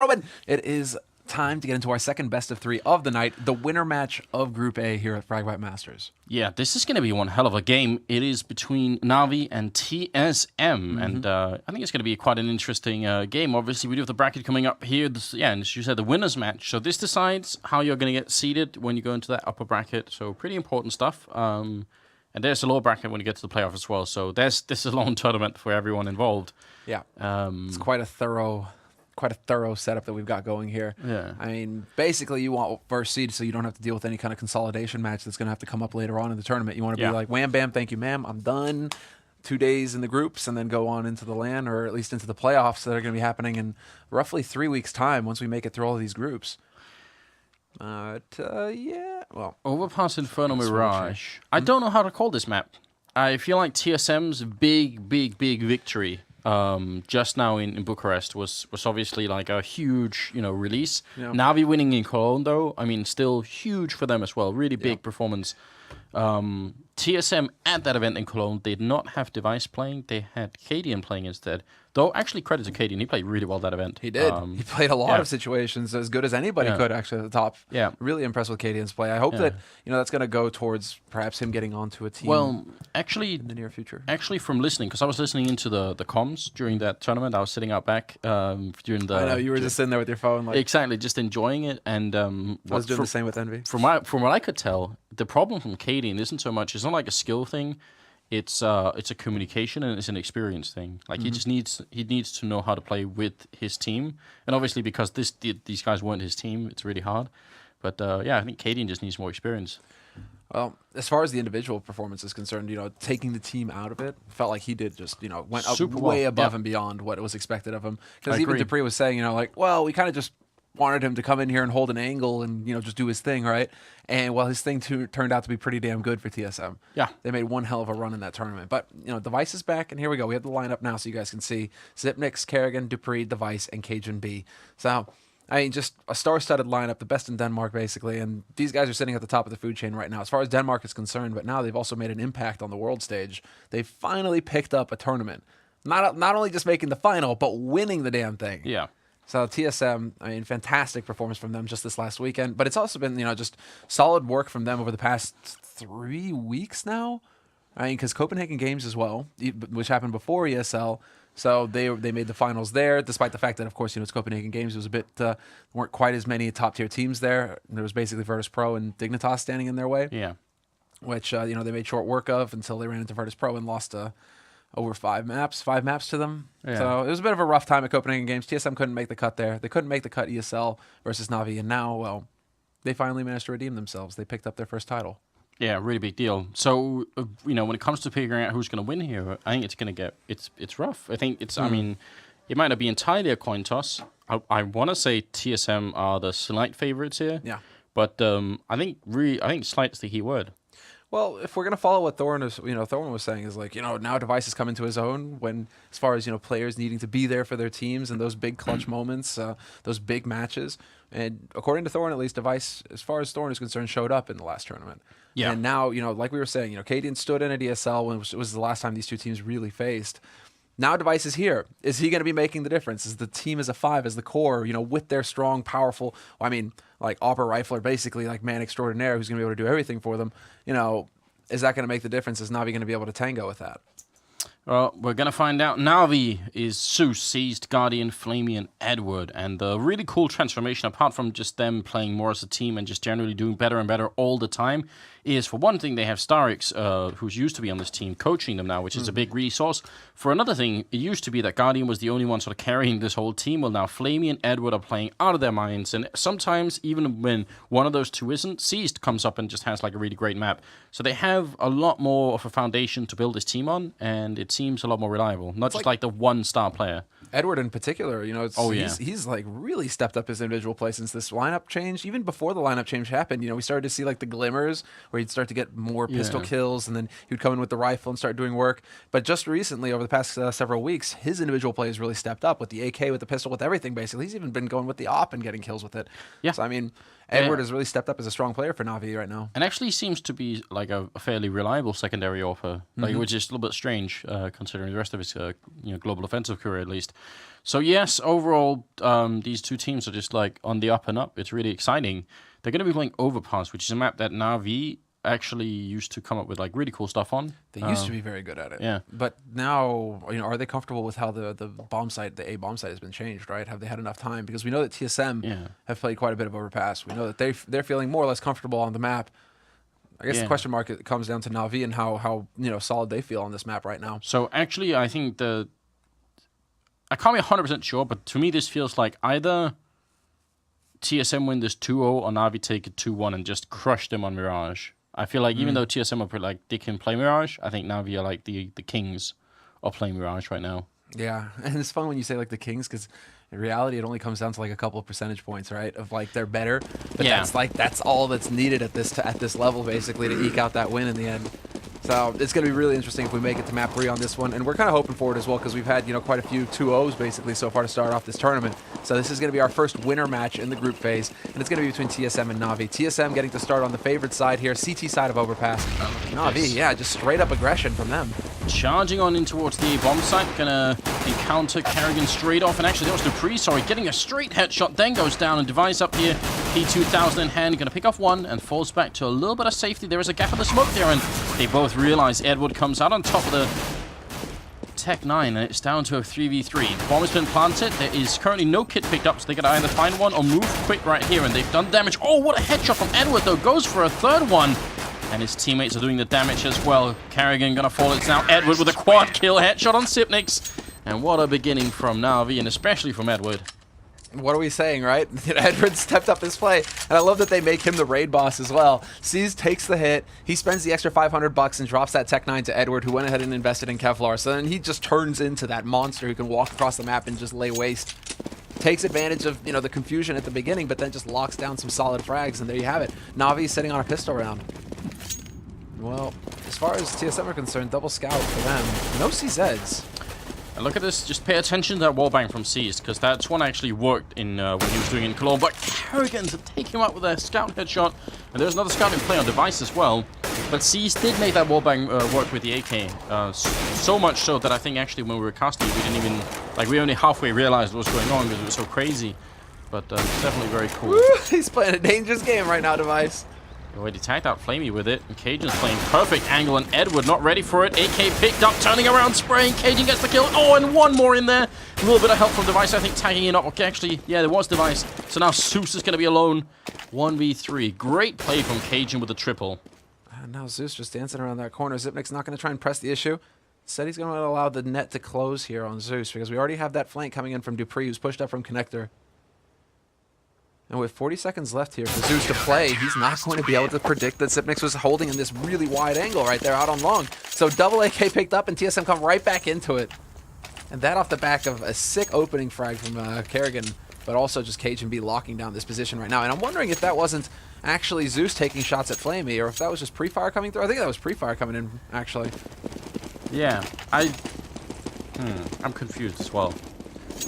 gentlemen, it is time to get into our second best of three of the night, the winner match of Group A here at Fragbite Masters. Yeah, this is going to be one hell of a game. It is between Navi and TSM, and I think it's going to be quite an interesting game. Obviously, we do have the bracket coming up here. And as you said, the winners match. So this decides how you're going to get seeded when you go into that upper bracket. So pretty important stuff. And there's a lower bracket when you get to the playoff as well. So this is a long tournament for everyone involved. Yeah, it's quite a thorough setup that we've got going here. Yeah. I mean, basically you want first seed so you don't have to deal with any kind of consolidation match that's going to have to come up later on in the tournament. You want to be like, wham, bam, thank you, ma'am, I'm done. 2 days in the groups and then go on into the LAN or at least into the playoffs that are going to be happening in roughly 3 weeks' time once we make it through all of these groups. Yeah, well. Overpass Inferno Mirage. I don't know how to call this map. I feel like TSM's big victory just now in Bucharest was obviously like a huge, release. Yeah. Navi winning in Cologne, though, I mean, still huge for them as well. Really big performance. TSM at that event in Cologne did not have Device playing. They had Cadian playing instead. Though, actually, credit to Cadian. He played really well that event. He did. He played a lot of situations as good as anybody could, actually, at the top. Yeah. Really impressed with Cadian's play. I hope that, that's going to go towards perhaps him getting onto a team in the near future. Actually, from listening, because I was listening into the comms during that tournament. I was sitting out back during the... I know, you were just sitting there with your phone. Like, exactly, just enjoying it. And I was doing the same with Envy. From what I could tell, the problem from Cadian isn't so much... It's not like a skill thing. It's a communication and it's an experience thing. Like he needs to know how to play with his team, and obviously because these guys weren't his team, it's really hard. But I think Cadian just needs more experience. Well, as far as the individual performance is concerned, taking the team out of it, felt like he did just, went up way above and beyond what was expected of him. Because even Dupree was saying, we kind of just wanted him to come in here and hold an angle and, just do his thing, right? And, his thing turned out to be pretty damn good for TSM. Yeah. They made one hell of a run in that tournament. But, Device is back, and here we go. We have the lineup now so you guys can see Zipnix, Kerrigan, Dupree, Device, and Cajun B. So, I mean, just a star-studded lineup, the best in Denmark, basically. And these guys are sitting at the top of the food chain right now, as far as Denmark is concerned. But now they've also made an impact on the world stage. They've finally picked up a tournament. Not only just making the final, but winning the damn thing. Yeah. So TSM, I mean, fantastic performance from them just this last weekend. But it's also been, just solid work from them over the past 3 weeks now. I mean, because Copenhagen Games as well, which happened before ESL. So they made the finals there, despite the fact that, of course, it's Copenhagen Games. It was a bit, weren't quite as many top-tier teams there. There was basically Virtus Pro and Dignitas standing in their way. Yeah. Which, they made short work of until they ran into Virtus Pro and lost over 5 maps to them. Yeah. So it was a bit of a rough time at Copenhagen Games. TSM couldn't make the cut there. They couldn't make the cut ESL versus Navi, and now, they finally managed to redeem themselves. They picked up their first title. Yeah, really big deal. So, when it comes to figuring out who's going to win here, I think it's going to get, it's rough. I think it's, I mean, it might not be entirely a coin toss. I want to say TSM are the slight favorites here. Yeah. But I think slight's the key word. Well, if we're going to follow what Thorn was saying is like, now Device is coming to his own when, as far as, players needing to be there for their teams and those big clutch moments, those big matches. And according to Thorn, at least, Device, as far as Thorn is concerned, showed up in the last tournament. Yeah. And now, like we were saying, Cadian stood in at ESL when it was the last time these two teams really faced. Now Device is here. Is he going to be making the difference? Is the team as a 5, as the core, with their strong, powerful, like Opera Rifler, basically like man extraordinaire who's going to be able to do everything for them, is that going to make the difference? Is Navi going to be able to tango with that? Well, we're going to find out. Navi is Zeus, Seized, Guardian, Flamey, and Edward. And the really cool transformation, apart from just them playing more as a team and just generally doing better and better all the time, is for one thing, they have Starix, who's used to be on this team, coaching them now, which is a big resource. For another thing, it used to be that Guardian was the only one sort of carrying this whole team. Well, now Flamey and Edward are playing out of their minds. And sometimes, even when one of those two isn't, Seized comes up and just has like a really great map. So they have a lot more of a foundation to build this team on, and it seems a lot more reliable. Not just like the one-star player. Edward in particular, he's like really stepped up his individual play since this lineup change. Even before the lineup change happened, we started to see like the glimmers where he'd start to get more pistol kills, and then he'd come in with the rifle and start doing work. But just recently, over the past several weeks, his individual play has really stepped up with the AK, with the pistol, with everything basically. He's even been going with the op and getting kills with it. Yeah. So I mean, Edward has really stepped up as a strong player for Navi right now. And actually seems to be like a fairly reliable secondary offer, which is a little bit strange. considering the rest of his global offensive career at least. So yes, overall, these two teams are just like on the up and up. It's really exciting. They're going to be playing Overpass, which is a map that Na'Vi actually used to come up with like really cool stuff on. They used to be very good at it. Yeah. But now, are they comfortable with how the bomb site, the A bomb site has been changed, right? Have they had enough time? Because we know that TSM have played quite a bit of Overpass. We know that they're feeling more or less comfortable on the map. I guess the question mark comes down to Na'Vi and how solid they feel on this map right now. So actually, I think I can't be 100% sure, but to me this feels like either TSM win this 2-0 or Na'Vi take it 2-1 and just crush them on Mirage. I feel like even though TSM are like they can play Mirage, I think Na'Vi are like the kings of playing Mirage right now. Yeah, and it's fun when you say like the kings because in reality it only comes down to like a couple of percentage points, right? Of like they're better, but that's all that's needed at this level basically to eke out that win in the end. So it's going to be really interesting if we make it to map 3 on this one. And we're kind of hoping for it as well because we've had, quite a few 2-0s basically so far to start off this tournament. So this is going to be our first winner match in the group phase. And it's going to be between TSM and Na'Vi. TSM getting to start on the favored side here, CT side of Overpass. Na'Vi, just straight up aggression from them. Charging on in towards the bomb site, gonna encounter Kerrigan straight off, and actually that was Dupree, getting a straight headshot, then goes down, and Device up here, P2000 in hand, gonna pick off one, and falls back to a little bit of safety. There is a gap in the smoke there, and they both realize Edward comes out on top of the Tech 9, and it's down to a 3v3. Bomb has been planted, there is currently no kit picked up, so they gotta either find one or move quick right here, and they've done damage. Oh, what a headshot from Edward, though, goes for a third one. And his teammates are doing the damage as well. Kerrigan gonna fall. It's now Edward with a quad kill headshot on Sipnix. And what a beginning from Na'Vi, and especially from Edward. What are we saying, right? Edward stepped up his play. And I love that they make him the raid boss as well. Sees, takes the hit. He spends the extra $500 and drops that Tech 9 to Edward, who went ahead and invested in Kevlar. So then he just turns into that monster who can walk across the map and just lay waste. Takes advantage of, the confusion at the beginning, but then just locks down some solid frags, and there you have it. Na'Vi sitting on a pistol round. Well, as far as TSM are concerned, double scout for them. No CZs. And look at this. Just pay attention to that wallbang from Seized, because that's one actually worked in when he was doing in Cologne. But Kerrigan's taking him out with a scout headshot. And there's another scout in play on Device as well. But Seized did make that wallbang work with the AK. So much so that I think actually when we were casting, we didn't even... we only halfway realized what was going on because it was so crazy. But it's definitely very cool. Woo, he's playing a dangerous game right now, Device. Already tagged out Flamey with it, and Cajun's playing perfect angle, and Edward not ready for it. AK picked up, turning around, spraying. Cajun gets the kill. Oh, and one more in there. A little bit of help from Device, I think, tagging it up. Okay, actually, yeah, there was Device. So now Zeus is going to be alone. 1v3. Great play from Cajun with the triple. And now Zeus just dancing around that corner. Zipnik's not going to try and press the issue. Instead, he's going to allow the net to close here on Zeus, because we already have that flank coming in from Dupree, who's pushed up from Connector. And with 40 seconds left here for Zeus to play, he's not going to be able to predict that Sipnix was holding in this really wide angle right there out on long. So double AK picked up and TSM come right back into it. And that off the back of a sick opening frag from Kerrigan, but also just Cajun B locking down this position right now. And I'm wondering if that wasn't actually Zeus taking shots at Flamey, or if that was just pre-fire coming through. I think that was pre-fire coming in, actually. Yeah, I'm confused as well.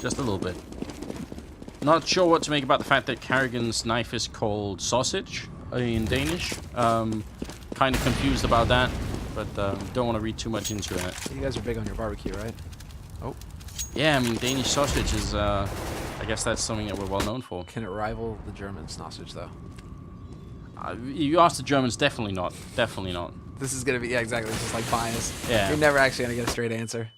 Just a little bit. Not sure what to make about the fact that Kerrigan's knife is called sausage in Danish. Kind of confused about that, but don't want to read too much into it. You guys are big on your barbecue, right? Oh. Yeah, I mean, Danish sausage is, I guess that's something that we're well known for. Can it rival the German sausage, though? You asked the Germans, definitely not. Definitely not. This is going to be, yeah, exactly. It's just like bias. Yeah. You're never actually going to get a straight answer.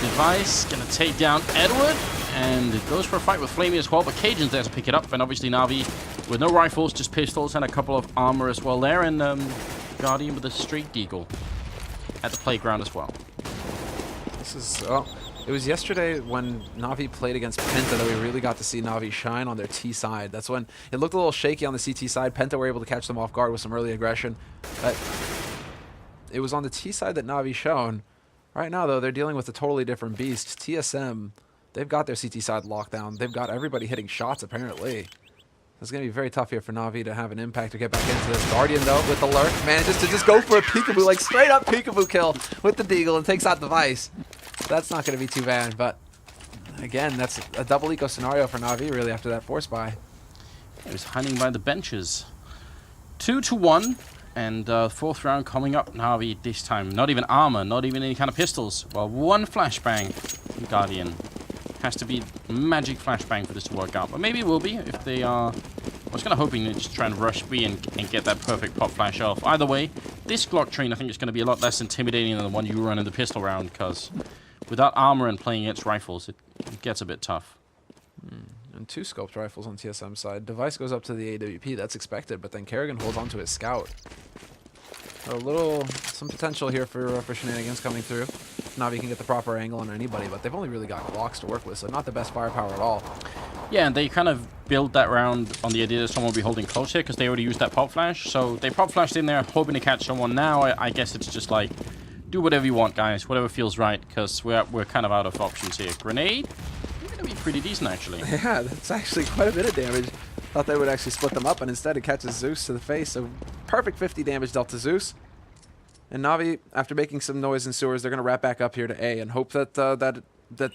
Device going to take down Edward. And it goes for a fight with Flamey as well, but Cajun's there to pick it up. And obviously Na'Vi with no rifles, just pistols and a couple of armor as well there. And Guardian with a straight deagle at the playground as well. This is, well, it was yesterday when Na'Vi played against Penta that we really got to see Na'Vi shine on their T side. That's when it looked a little shaky on the CT side. Penta were able to catch them off guard with some early aggression. But it was on the T side that Na'Vi shone. Right now, though, they're dealing with a totally different beast. TSM... they've got their CT side locked down. They've got everybody hitting shots, apparently. It's going to be very tough here for Na'Vi to have an impact to get back into this. Guardian, though, with the lurk, manages to just go for a peekaboo, like straight-up peekaboo kill with the deagle and takes out Device. That's not going to be too bad, but again, that's a double eco scenario for Na'Vi, really, after that force buy. He was hiding by the benches. 2-1. And fourth round coming up. Na'Vi this time. Not even armor, not even any kind of pistols. Well, one flashbang from Guardian. Has to be magic flashbang for this to work out. But maybe it will be if they are... I was kind of hoping to just try and rush B and get that perfect pop flash off. Either way, this Glock train I think is going to be a lot less intimidating than the one you run in the pistol round, because without armor and playing against rifles, it gets a bit tough. And 2 scoped rifles on TSM side. Device goes up to the AWP, that's expected, but then Kerrigan holds on to his scout. Some potential here for shenanigans coming through. Na'Vi can get the proper angle on anybody, but they've only really got Glocks to work with, so not the best firepower at all. Yeah, and they kind of built that round on the idea that someone will be holding close here because they already used that pop flash. So they pop flashed in there hoping to catch someone. Now I guess it's just like, do whatever you want, guys, whatever feels right, because we're kind of out of options here. Grenade? They're going to be pretty decent, actually. Yeah, that's actually quite a bit of damage. Thought they would actually split them up, and instead it catches Zeus to the face. So perfect 50 damage dealt to Zeus. And Na'Vi, after making some noise in sewers, they're going to wrap back up here to A and hope that that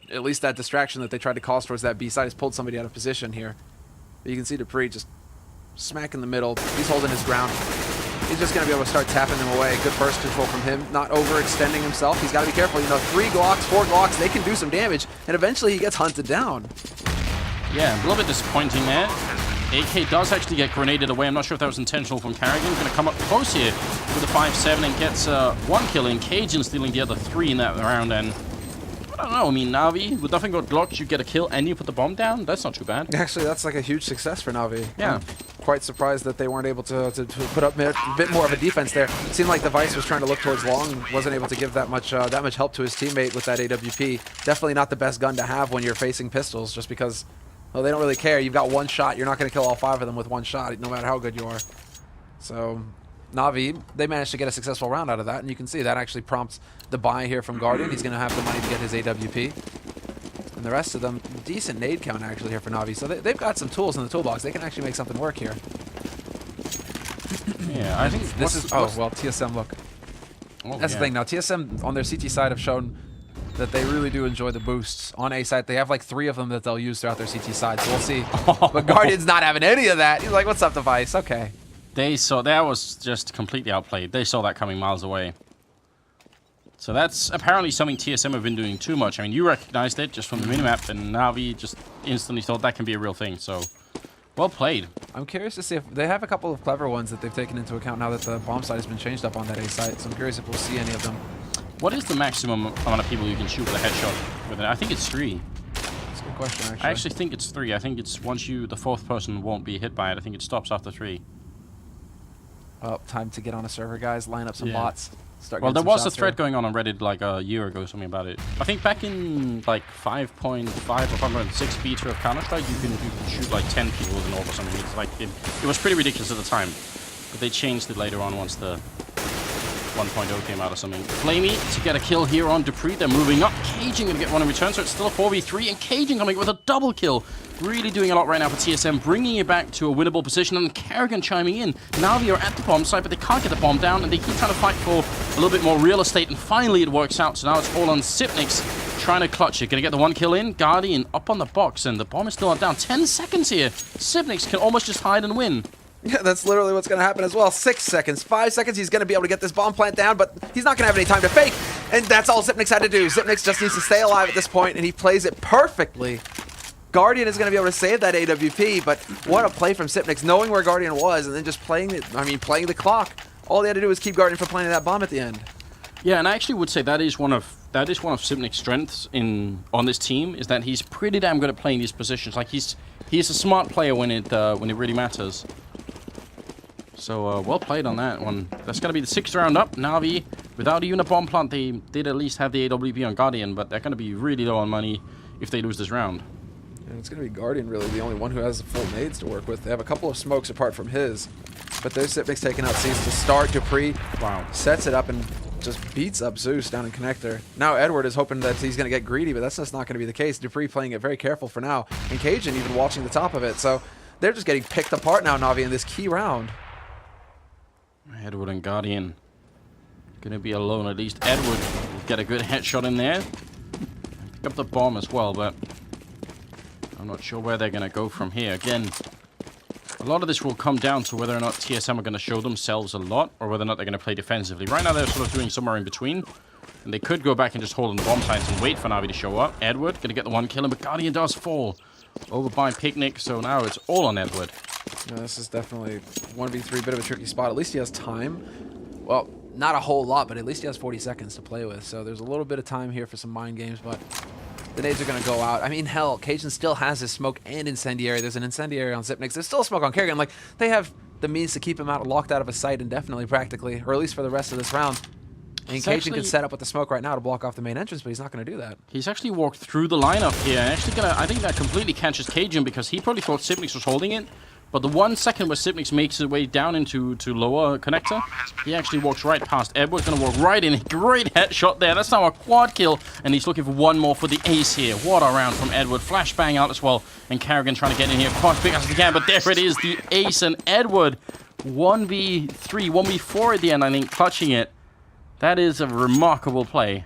at least that distraction that they tried to cause towards that B side has pulled somebody out of position here. But you can see Dupree just smack in the middle. He's holding his ground. He's just going to be able to start tapping them away. Good burst control from him, not overextending himself. He's got to be careful. You know, 3 Glocks, 4 Glocks, they can do some damage, and eventually he gets hunted down. Yeah, a little bit disappointing there. AK does actually get grenaded away. I'm not sure if that was intentional from Kerrigan. Going to come up close here with a 5-7 and gets 1 kill in. Cajun stealing the other 3 in that round, and I don't know. I mean, Na'Vi, with nothing but Glocks, you get a kill and you put the bomb down? That's not too bad. Actually, that's like a huge success for Na'Vi. Yeah. I'm quite surprised that they weren't able to put up a bit more of a defense there. It seemed like Device was trying to look towards long, wasn't able to give that much help to his teammate with that AWP. Definitely not the best gun to have when you're facing pistols, just because, well, they don't really care. You've got 1 shot. You're not going to kill all 5 of them with 1 shot, no matter how good you are. So Na'Vi, they managed to get a successful round out of that, and you can see that actually prompts the buy here from Guardian. He's going to have the money to get his AWP. And the rest of them, decent nade count actually here for Na'Vi. So they've got some tools in the toolbox. They can actually make something work here. Yeah, I think this is... Oh, well, TSM, look. Oh, That's the thing. Now, TSM on their CT side have shown that they really do enjoy the boosts. On A side, they have like 3 of them that they'll use throughout their CT side, so we'll see. But Guardian's not having any of that. He's like, what's up, Device? Okay. They saw... That was just completely outplayed. They saw that coming miles away. So that's apparently something TSM have been doing too much. I mean, you recognized it just from the minimap, and Na'Vi just instantly thought that can be a real thing. So, well played. I'm curious to see if they have a couple of clever ones that they've taken into account now that the bomb site has been changed up on that A site. So I'm curious if we'll see any of them. What is the maximum amount of people you can shoot with a headshot with it? I think it's 3. That's a good question, actually. I actually think it's 3. I think it's once the 4th person won't be hit by it. I think it stops after 3. Oh, time to get on a server, guys. Line up some bots. Well, there was a thread going on Reddit like a year ago, something about it. I think back in like 5.5 or 5.6 beta of Counter-Strike, you can shoot like 10 people with an orb or something. It's like it was pretty ridiculous at the time, but they changed it later on once the 1.0 came out or something. Flamey to get a kill here on Dupree. They're moving up. Cajun going to get one in return, so it's still a 4v3, and Cajun coming with a double kill. Really doing a lot right now for TSM, bringing it back to a winnable position, and Kerrigan chiming in. Now they are at the bomb site, but they can't get the bomb down, and they keep trying to fight for a little bit more real estate, and finally it works out. So now it's all on Sipnix trying to clutch it. Going to get the 1 kill in. Guardian up on the box, and the bomb is still not down. 10 seconds here. Sipnix can almost just hide and win. Yeah, that's literally what's going to happen as well. 6 seconds, 5 seconds, he's going to be able to get this bomb plant down, but he's not going to have any time to fake, and that's all Sipnix had to do. Sipnix just needs to stay alive at this point, and he plays it perfectly. Guardian is going to be able to save that AWP, but what a play from Sipnix, knowing where Guardian was, and then just playing the clock. All they had to do was keep Guardian from planting that bomb at the end. Yeah, and I actually would say that is one of Sipnix's strengths on this team, is that he's pretty damn good at playing these positions. Like he's a smart player when it really matters. So, well played on that one. That's going to be the 6th round up. Na'Vi, without even a bomb plant, they did at least have the AWP on Guardian, but they're going to be really low on money if they lose this round. And it's going to be Guardian, really, the only one who has full nades to work with. They have a couple of smokes apart from his, but there's Sipnix taking out C's to start. Dupree sets it up and just beats up Zeus down in connector. Now Edward is hoping that he's going to get greedy, but that's just not going to be the case. Dupree playing it very careful for now, and Cajun even watching the top of it. So they're just getting picked apart now, Na'Vi, in this key round. Edward and Guardian gonna be alone. At least Edward will get a good headshot in there. Pick up the bomb as well, but I'm not sure where they're gonna go from here. Again, a A lot of this will come down to whether or not TSM are going to show themselves a lot, or whether or not they're going to play defensively. Right now, they're sort of doing somewhere in between. And they could go back and just hold on the bomb sites and wait for Na'Vi to show up. Edward going to get the one kill, but Guardian does fall over by Picnic, so now it's all on Edward. Yeah, this is definitely 1v3, bit of a tricky spot. At least he has time. Well, not a whole lot, but at least he has 40 seconds to play with. So there's a little bit of time here for some mind games, but the nades are going to go out. I mean, hell, Cajun still has his smoke and incendiary. There's an incendiary on Zipnix. There's still a smoke on Kerrigan. Like, they have the means to keep him locked out of his sight indefinitely, practically, or at least for the rest of this round. And Cajun can set up with the smoke right now to block off the main entrance, but he's not going to do that. He's actually walked through the lineup here. Actually, I think that completely catches Cajun because he probably thought Zipnix was holding it. But the 1 second where Zipnix makes his way down into lower connector, he actually walks right past. Edward's going to walk right in. Great headshot there. That's now a quad kill. And he's looking for one more for the ace here. What a round from Edward. Flashbang out as well. And Kerrigan trying to get in here quite big as he can. But there it is, the ace. And Edward, 1v3, 1v4 at the end, I think, clutching it. That is a remarkable play.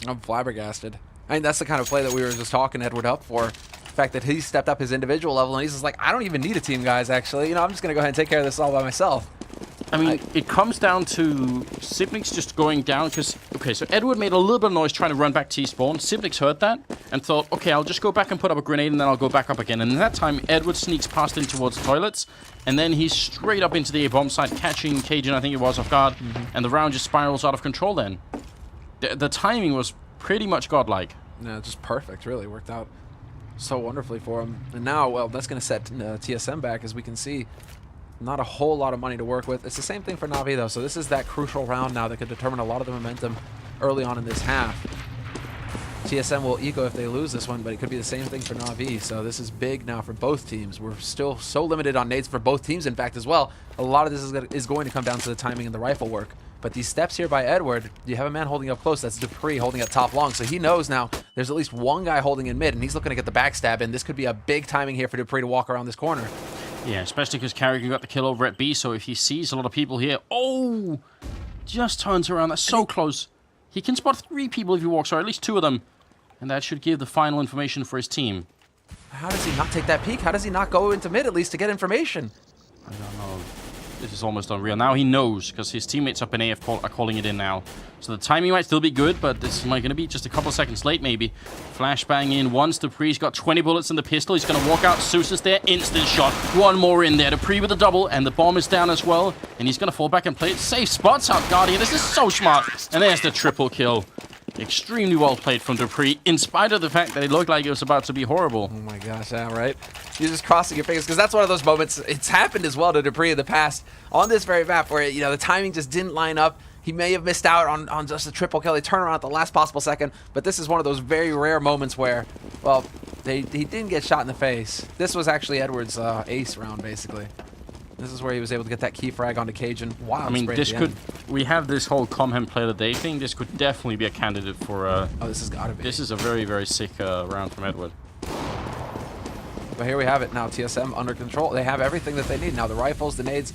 I'm flabbergasted. I mean, that's the kind of play that we were just talking Edward up for. The fact that he stepped up his individual level and he's just like, I don't even need a team, guys, actually. You know, I'm just going to go ahead and take care of this all by myself. I mean, it comes down to Zipnix just going down because, okay, so Edward made a little bit of noise trying to run back T-spawn. Zipnix heard that and thought, okay, I'll just go back and put up a grenade and then I'll go back up again. And in that time, Edward sneaks past him towards the toilets and then he's straight up into the A-bomb site, catching Cajun, I think it was, off guard. And the round just spirals out of control then. The timing was pretty much godlike. Yeah, just perfect, really. Worked out so wonderfully for him. And now, well, that's going to set TSM back, as we can see. Not a whole lot of money to work with. It's the same thing for Na'Vi, though. So this is that crucial round now that could determine a lot of the momentum early on in this half. TSM will eco if they lose this one, but it could be the same thing for Na'Vi. So this is big now for both teams. We're still so limited on nades for both teams, in fact, as well. A lot of this is going to come down to the timing and the rifle work. But these steps here by Edward, you have a man holding up close. That's Dupree holding up top long. So he knows now there's at least one guy holding in mid, and he's looking to get the backstab in. This could be a big timing here for Dupree to walk around this corner. Yeah, especially because Kerrigan got the kill over at B, so if he sees a lot of people here... Oh! Just turns around. That's so close. He can spot 3 people if he walks, or at least 2 of them. And that should give the final information for his team. How does he not take that peek? How does he not go into mid at least to get information? I don't know. This is almost unreal. Now he knows, because his teammates up in A are calling it in now. So the timing might still be good, but this might going to be just a couple seconds late, maybe. Flashbang in once. Dupree's got 20 bullets in the pistol. He's going to walk out. Zeus is there. Instant shot. One more in there. Dupree with a double, and the bomb is down as well. And he's going to fall back and play it safe. Spots out Guardian. This is so smart. And there's the triple kill. Extremely well played from Dupree, in spite of the fact that it looked like it was about to be horrible. Oh my gosh, yeah, right? You're just crossing your fingers, because that's one of those moments. It's happened as well to Dupree in the past on this very map where, you know, the timing just didn't line up. He may have missed out on just a triple kill. They turn around at the last possible second, but this is one of those very rare moments where, well, he didn't get shot in the face. This was actually Edward's ace round, basically. This is where he was able to get that key frag onto Cajun. Wow. I mean, this could... We have this whole Comhem play of the day thing. This could definitely be a candidate for... oh, this has got to be. This is a very, very sick round from Edward. But here we have it now. TSM under control. They have everything that they need. Now the rifles, the nades.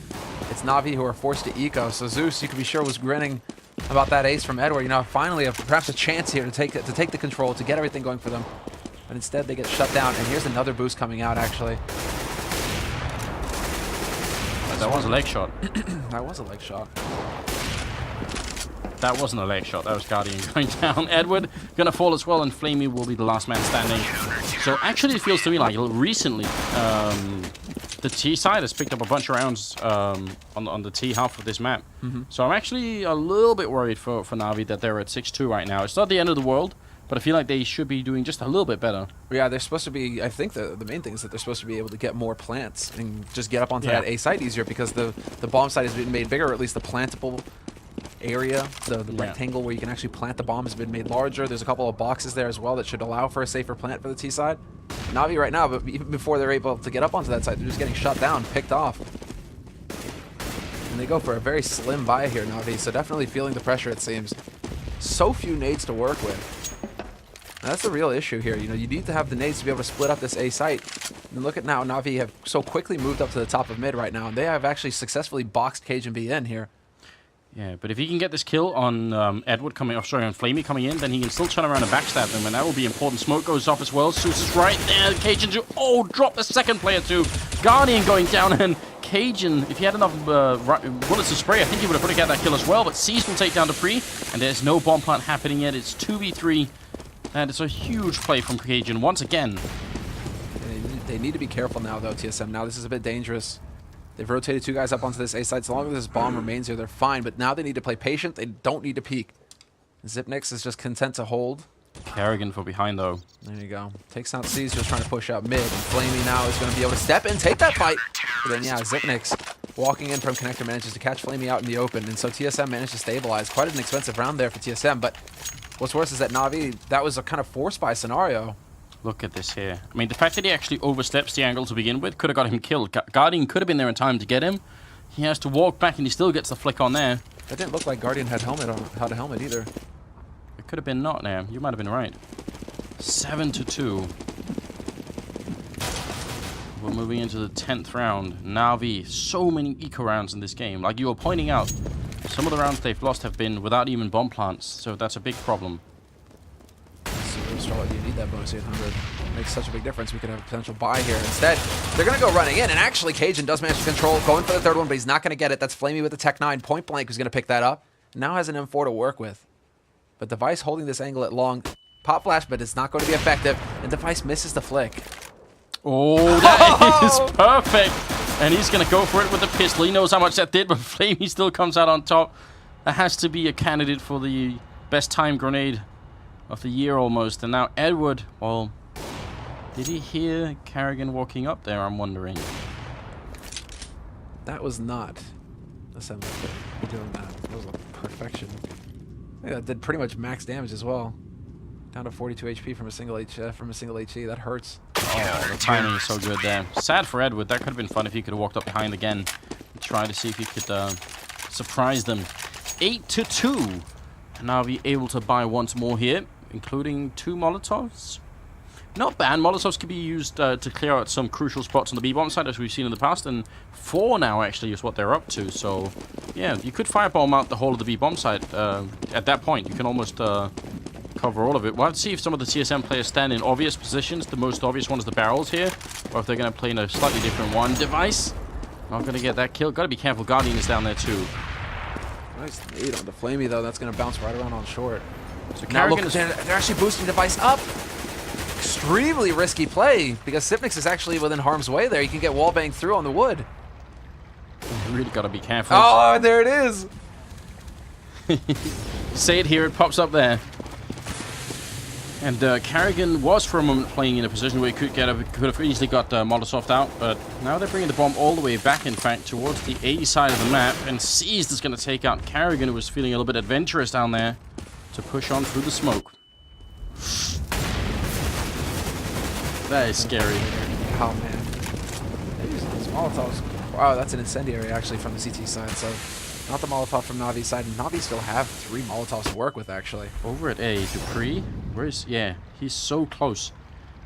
It's Na'Vi who are forced to eco. So Zeus, you can be sure, was grinning about that ace from Edward. You know, finally, perhaps a chance here to take the control, to get everything going for them. But instead, they get shut down. And here's another boost coming out, actually. That was a leg shot. That was a leg shot. That wasn't a leg shot. That was Guardian going down. Edward gonna fall as well, and Flamey will be the last man standing. So actually, it feels to me like recently the T side has picked up a bunch of rounds on the T half of this map. So I'm actually a little bit worried for Na'Vi that they're at 6-2 right now. It's not the end of the world, but I feel like they should be doing just a little bit better. Yeah, they're supposed to be... I think the main thing is that they're supposed to be able to get more plants and just get up onto that A site easier, because the bomb site has been made bigger, or at least the plantable area, the rectangle where you can actually plant the bomb has been made larger. There's a couple of boxes there as well that should allow for a safer plant for the T side. Na'Vi right now, but even before they're able to get up onto that site, they're just getting shut down, picked off. And they go for a very slim buy here, Na'Vi, so definitely feeling the pressure, it seems. So few nades to work with. That's the real issue here. You know, you need to have the nades to be able to split up this A site. And look at now, Na'Vi have so quickly moved up to the top of mid right now, and they have actually successfully boxed Cajun B in here. Yeah, but if he can get this kill on Edward coming off, sorry, on Flamey coming in, then he can still turn around and backstab them, and that will be important. Smoke goes off as well. Zeus is right there. Cajun, drop the second player too. Guardian going down, and Cajun, if he had enough bullets to spray, I think he would have probably got that kill as well. But Seas will take down Dupree, and there's no bomb plant happening yet. It's 2v3, and it's a huge play from Cajun once again. They need to be careful now, though, TSM. Now this is a bit dangerous. They've rotated 2 guys up onto this A side. So long as this bomb remains here, they're fine. But now they need to play patient. They don't need to peek. Zipnix is just content to hold. Kerrigan for behind, though. There you go. Takes out C's, just trying to push out mid. And Flamey now is going to be able to step in, take that fight. But then, yeah, Zipnix walking in from connector manages to catch Flamey out in the open. And so TSM managed to stabilize. Quite an expensive round there for TSM. But what's worse is that Na'Vi, that was a kind of forced by scenario. Look at this here. I mean, the fact that he actually oversteps the angle to begin with could have got him killed. Guardian could have been there in time to get him. He has to walk back, and he still gets the flick on there. That didn't look like Guardian had a helmet either. It could have been not there. You might have been right. 7-2. We're moving into the 10th round. Na'Vi, so many eco rounds in this game. Like you were pointing out, some of the rounds they've lost have been without even bomb plants, so that's a big problem. You need that bonus 800. It makes such a big difference. We could have a potential buy here. Instead, they're going to go running in. And actually, Cajun does manage to control. Going for the third one, but he's not going to get it. That's Flamey with the Tech 9. Point Blank who's going to pick that up. Now has an M4 to work with. But Device holding this angle at long. Pop flash, but it's not going to be effective. And Device misses the flick. Oh, that is perfect. And he's going to go for it with the pistol. He knows how much that did, but Flamey still comes out on top. That has to be a candidate for the best time grenade of the year almost. And now Edward, well, did he hear Kerrigan walking up there? I'm wondering. That was not assembly doing that. That was a perfection. I think that did pretty much max damage as well. Down to 42 HP from a single HE. That hurts. Oh, the timing is so good there. Sad for Edward. That could have been fun if he could have walked up behind again and try to see if he could surprise them. 8-2. And now be able to buy once more here, including 2 Molotovs. Not bad. Molotovs can be used to clear out some crucial spots on the B-bomb side, as we've seen in the past, and 4 now actually is what they're up to. So, yeah, you could firebomb out the whole of the B-bomb side at that point. You can almost cover all of it. We'll have to see if some of the TSM players stand in obvious positions. The most obvious one is the barrels here, or if they're going to play in a slightly different one. Device, not going to get that kill. Got to be careful. Guardian is down there too. Nice nade on the Flamey, though. That's going to bounce right around on short. So now look, they're actually boosting Device up. Extremely risky play, because Zipnix is actually within harm's way there. You can get wallbang through on the wood. You really got to be careful. Oh, there it is. Say it here, it pops up there. And Kerrigan was for a moment playing in a position where he could have easily got Molotov out, but now they're bringing the bomb all the way back, in fact, towards the A side of the map, and Seized is going to take out Kerrigan, who was feeling a little bit adventurous down there, to push on through the smoke. That is scary. Oh, man. These Molotovs. Wow, that's an incendiary, actually, from the CT side, so not the Molotov from Navi's side. Navi still have 3 Molotovs to work with, actually. Over at A, Dupree. Where is... Yeah, he's so close.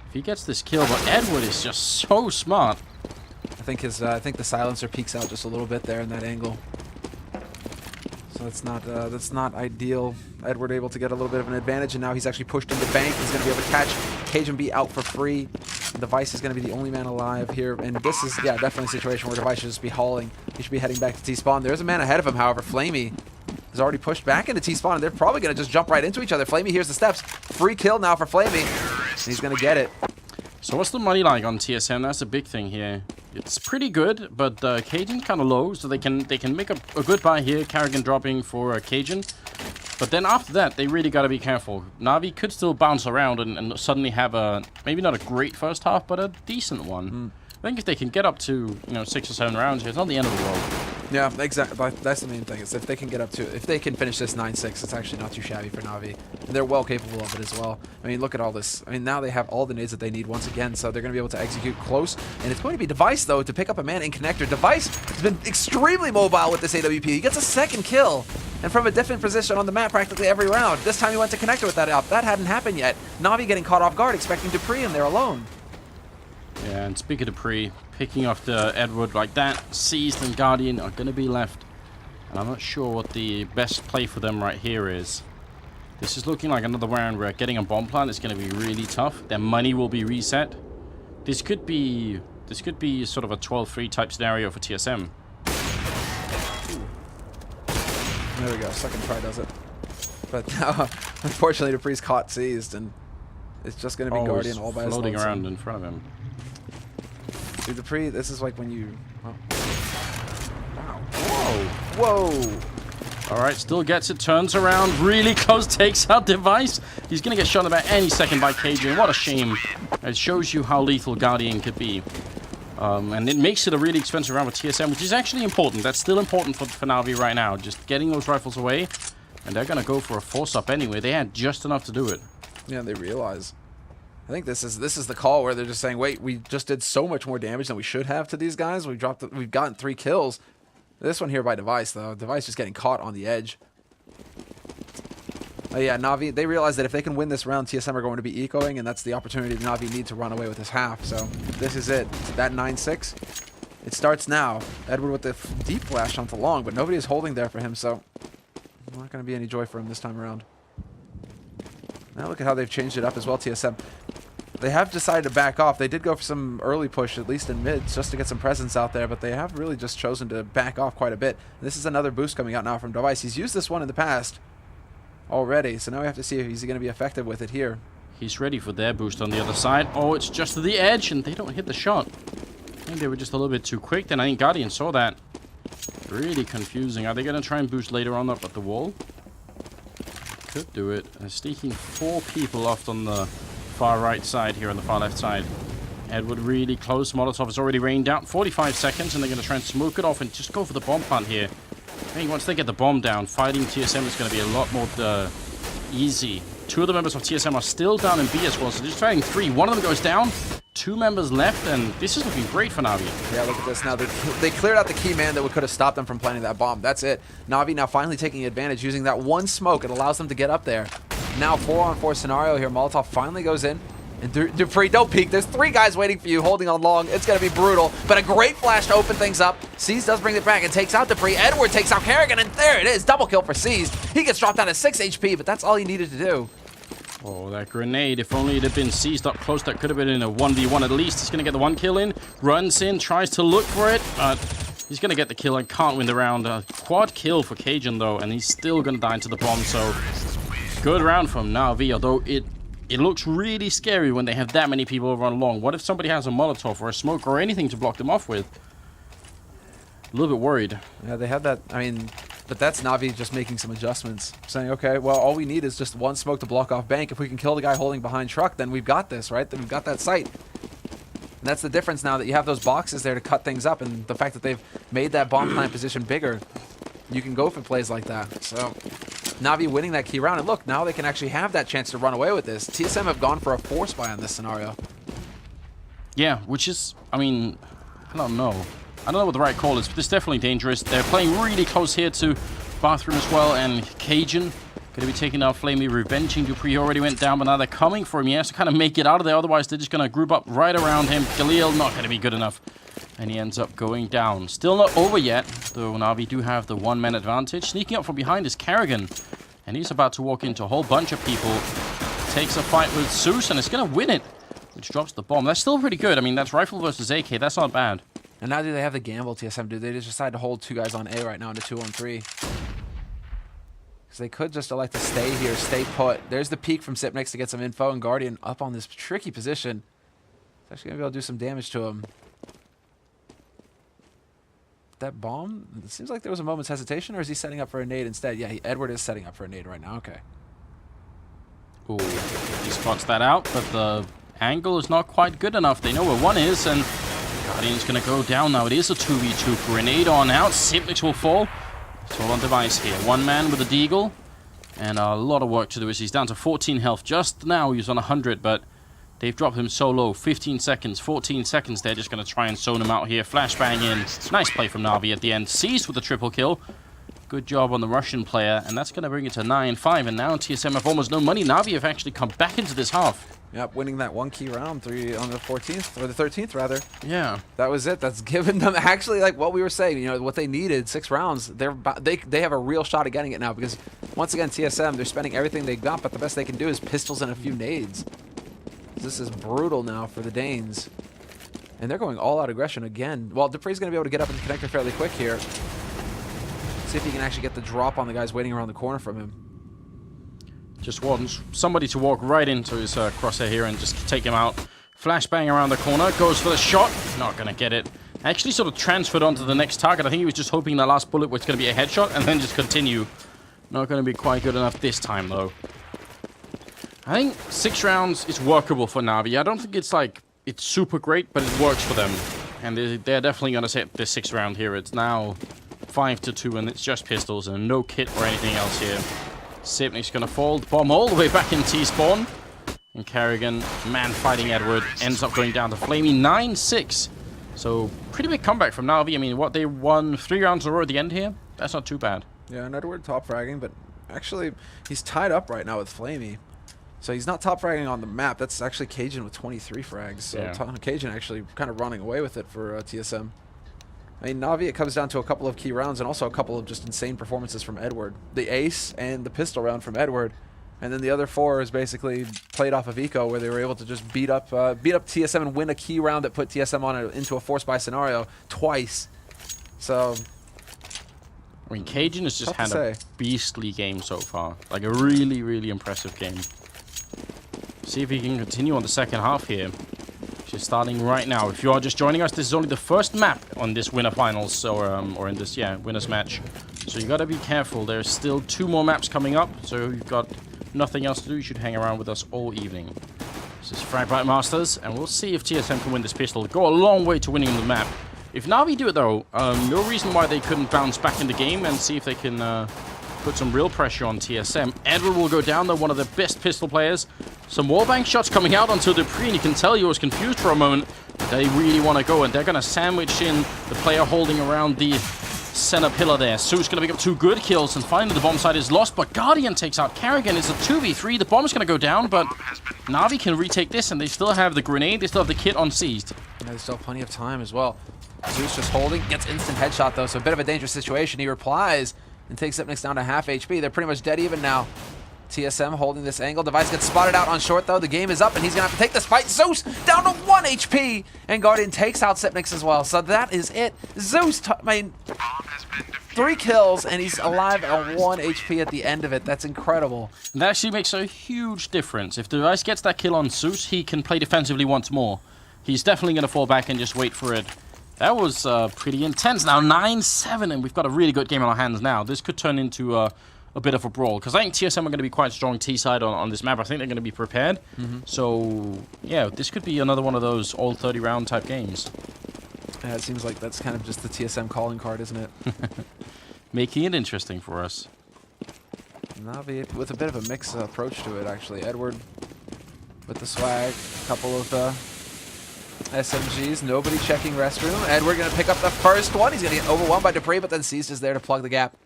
If he gets this kill, but Edward is just so smart. I think the silencer peeks out just a little bit there in that angle. So that's not ideal. Edward able to get a little bit of an advantage, and now he's actually pushed into bank. He's going to be able to catch Cajun B out for free. Device is going to be the only man alive here, and this is, yeah, definitely a situation where Device should just be hauling. He should be heading back to T-spawn. There's a man ahead of him, however. Flamey has already pushed back into T-spawn, and they're probably going to just jump right into each other. Flamey hears the steps. Free kill now for Flamey, and he's going to get it. So what's the money like on TSM? That's a big thing here. It's pretty good, but Cajun kind of low, so they can make a good buy here. Kerrigan dropping for Cajun. But then after that, they really got to be careful. Navi could still bounce around and suddenly have a, maybe not a great first half, but a decent one. I think if they can get up to, 6 or 7 rounds here, it's not the end of the world. Yeah, exactly. That's the main thing, is if they can get up to, if they can finish this 9-6, it's actually not too shabby for Navi. And they're well capable of it as well. I mean, look at all this. I mean, now they have all the nades that they need once again, so they're going to be able to execute close. And it's going to be Device, though, to pick up a man in connector. Device has been extremely mobile with this AWP. He gets a second kill. And from a different position on the map practically every round. This time he went to connector with that up. That hadn't happened yet. Navi getting caught off guard, expecting Dupree in there alone. Yeah, and speaking of Dupree, picking off the Edward like that, Seized and Guardian are going to be left And I'm not sure what the best play for them right here is. This is looking like another round where getting a bomb plant is going to be really tough. Their money will be reset. This could be sort of a 12-3 type scenario for TSM. There we go. Second try does it. But now, unfortunately, Dupree's caught seized, and it's just going to be Guardian all by his floating around in front of him. Dude, Dupree, this is like when you... Oh. Wow. Whoa! Whoa! Alright, still gets it, turns around, really close, takes out Device. He's going to get shot about any second by KJ. What a shame. It shows you how lethal Guardian could be. And it makes it a really expensive round with TSM, which is actually important. That's still important for Na'Vi right now. Just getting those rifles away. And they're going to go for a force-up anyway. They had just enough to do it. Yeah, they realize. I think this is the call where they're just saying, wait, we just did so much more damage than we should have to these guys. We've gotten 3 kills. This one here by Device, though. Device just getting caught on the edge. Yeah, Na'Vi, they realize that if they can win this round, TSM are going to be ecoing, and that's the opportunity Na'Vi need to run away with this half. So this is it. That 9-6, it starts now. Edward with the deep flash onto long, but nobody is holding there for him, so not going to be any joy for him this time around. Now look at how they've changed it up as well, TSM. They have decided to back off. They did go for some early push, at least in mids, just to get some presence out there, but they have really just chosen to back off quite a bit. This is another boost coming out now from Device. He's used this one in the past already, so now we have to see if he's going to be effective with it here. He's ready for their boost on the other side. Oh, it's just to the edge, and they don't hit the shot. I think they were just a little bit too quick. Then I think Guardian saw that. Really confusing. Are they going to try and boost later on up at the wall? Could do it. They're sneaking 4 people off on the far right side here, on the far left side. Edward really close. Molotov has already rained out. 45 seconds, and they're going to try and smoke it off and just go for the bomb plant here. I think once they get the bomb down, fighting TSM is going to be a lot more easy. 2 of the members of TSM are still down in B as well, so they're just fighting 3. One of them goes down. 2 members left, and this is looking great for Na'Vi. Yeah, look at this now. They cleared out the key man that could have stopped them from planting that bomb. That's it. Na'Vi now finally taking advantage, using that one smoke. It allows them to get up there. Now 4-on-4 scenario here. Molotov finally goes in. And Dupree, don't peek. There's 3 guys waiting for you, holding on long. It's going to be brutal. But a great flash to open things up. Seized does bring it back and takes out Dupree. Edward takes out Kerrigan, and there it is. Double kill for Seized. He gets dropped down to 6 HP, but that's all he needed to do. Oh, that grenade. If only it had been Seized up close, that could have been in a 1v1 at least. He's going to get the 1 kill in. Runs in, tries to look for it. He's going to get the kill and can't win the round. Quad kill for Cajun, though, and he's still going to die into the bomb. So, good round from Na'Vi, although it looks really scary when they have that many people run along. What if somebody has a Molotov or a smoke or anything to block them off with? A little bit worried. Yeah, they had that. I mean, but that's Na'Vi just making some adjustments. Saying, okay, well, all we need is just 1 smoke to block off bank. If we can kill the guy holding behind truck, then we've got this, right? Then we've got that site. And that's the difference now that you have those boxes there to cut things up. And the fact that they've made that bomb plant position bigger, you can go for plays like that. So Na'Vi winning that key round. And look, now they can actually have that chance to run away with this. TSM have gone for a force buy on this scenario. Yeah, which is, I mean, I don't know. I don't know what the right call is, but it's definitely dangerous. They're playing really close here to Bathroom as well, and Cajun going to be taking out Flamey, revenging Dupree. He already went down, but now they're coming for him. He has to kind of make it out of there, otherwise they're just going to group up right around him. Khalil not going to be good enough, and he ends up going down. Still not over yet, though Na'Vi do have the 1-man advantage. Sneaking up from behind is Kerrigan, and he's about to walk into a whole bunch of people. Takes a fight with Zeus, and is going to win it, which drops the bomb. That's still pretty good. I mean, that's rifle versus AK. That's not bad. And now do they have the gamble, TSM? Do they just decide to hold 2 guys on A right now into 2-on-3? Because they could just elect to stay here, stay put. There's the peek from Sipnix to get some info, and Guardian up on this tricky position. It's actually going to be able to do some damage to him. That bomb? It seems like there was a moment's hesitation, or is he setting up for a nade instead? Yeah, Edward is setting up for a nade right now. Okay. Ooh, he spots that out, but the angle is not quite good enough. They know where 1 is, and Guardian's going to go down now. It is a 2v2. Grenade on out. Sipnix will fall. It's all on Device here. 1 man with a deagle. And a lot of work to do as he's down to 14 health. Just now he was on 100, but they've dropped him so low. 15 seconds, 14 seconds. They're just going to try and zone him out here. Flashbang in. Nice play from Na'Vi at the end. Seized with the triple kill. Good job on the Russian player. And that's going to bring it to 9-5. And now TSM have almost no money. Na'Vi have actually come back into this half. Yep, winning that one key round on the 14th, or the 13th rather. Yeah. That was it. That's given them actually, like what we were saying, you know, what they needed, 6 rounds. They have a real shot at getting it now because, once again, TSM, they're spending everything they got, but the best they can do is pistols and a few nades. This is brutal now for the Danes. And they're going all-out aggression again. Well, Dupree's going to be able to get up and connect it fairly quick here. See if he can actually get the drop on the guys waiting around the corner from him. Just wants somebody to walk right into his crosshair here and just take him out. Flashbang around the corner, goes for the shot. Not going to get it. Actually sort of transferred onto the next target. I think he was just hoping the last bullet was going to be a headshot and then just continue. Not going to be quite good enough this time, though. I think 6 rounds is workable for Na'Vi. I don't think it's like, it's super great, but it works for them. And they're definitely going to set this 6th round here. It's now 5-2, and it's just pistols and no kit or anything else here. Sipnik's going to fall. Bomb all the way back in T-spawn. And Carrigan, man fighting Edward, ends up going down to Flamey 9-6. So, pretty big comeback from Na'Vi. I mean, what, they won 3 rounds in a row at the end here? That's not too bad. Yeah, and Edward top fragging, but actually, he's tied up right now with Flamey. So he's not top fragging on the map. That's actually Cajun with 23 frags. So yeah. Cajun actually kind of running away with it for TSM. I mean, Na'Vi, it comes down to a couple of key rounds and also a couple of just insane performances from Edward. The ace and the pistol round from Edward. And then the other 4 is basically played off of Eco, where they were able to just beat up TSM and win a key round that put TSM into a force buy scenario twice. So, I mean, Cajun has just had a beastly game so far. Like a really, really impressive game. See if he can continue on the second half here. Just starting right now. If you are just joining us, this is only the first map on this winner finals, or in this, winners match. So you gotta be careful. There's still 2 more maps coming up, so you've got nothing else to do. You should hang around with us all evening. This is Fragbite Masters, and we'll see if TSM can win this pistol. Go a long way to winning the map. If Na'Vi do it though, no reason why they couldn't bounce back in the game and see if they can put some real pressure on TSM. Edward will go down though, one of the best pistol players. Some wallbang shots coming out onto Dupree, and you can tell he was confused for a moment. But they really want to go, and they're going to sandwich in the player holding around the center pillar there. Sue's going to pick up 2 good kills, and finally the bomb site is lost, but Guardian takes out Carrigan. It's a 2v3. The bomb's going to go down, but Na'Vi can retake this, and they still have the grenade. They still have the kit on seized. Yeah, there's still plenty of time as well. Zeus just holding, gets instant headshot though, so a bit of a dangerous situation. He replies and takes Sipnik's down to half HP. They're pretty much dead even now. TSM holding this angle. Device gets spotted out on short though. The game is up and he's gonna have to take this fight. Zeus down to 1 HP, and Guardian takes out Sipnik's as well. So that is it. Zeus, 3 kills, and he's alive at 1 HP at the end of it. That's incredible. That actually makes a huge difference. If Device gets that kill on Zeus, he can play defensively once more. He's definitely gonna fall back and just wait for it. That was pretty intense. Now 9-7, and we've got a really good game on our hands now. This could turn into a bit of a brawl, because I think TSM are going to be quite strong T-side on this map. I think they're going to be prepared. So, yeah, this could be another one of those all 30-round type games. Yeah, it seems like that's kind of just the TSM calling card, isn't it? Making it interesting for us. Na'Vi with a bit of a mixed approach to it, actually. Edward with the swag, a couple of SMGs, nobody checking restroom. Edward going to pick up the first one. He's going to get overwhelmed by Dupree, but then Seized is there to plug the gap.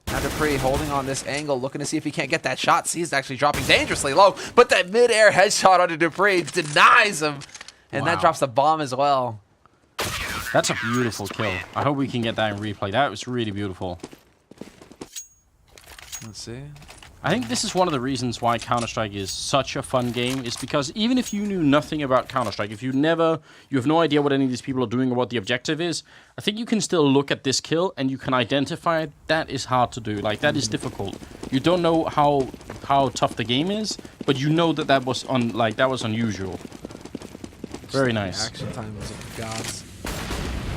Now Dupree holding on this angle, looking to see if he can't get that shot. Seized actually dropping dangerously low, but that mid-air headshot onto Dupree denies him, and that drops the bomb as well. That's a beautiful kill. I hope we can get that in replay. That was really beautiful. Let's see. I think this is one of the reasons why Counter-Strike is such a fun game, is because even if you knew nothing about Counter-Strike, if you have no idea what any of these people are doing or what the objective is, I think you can still look at this kill and you can identify it. That is hard to do. Like, that is difficult. You don't know how tough the game is, but you know that was unusual. Very nice. Action time was of gods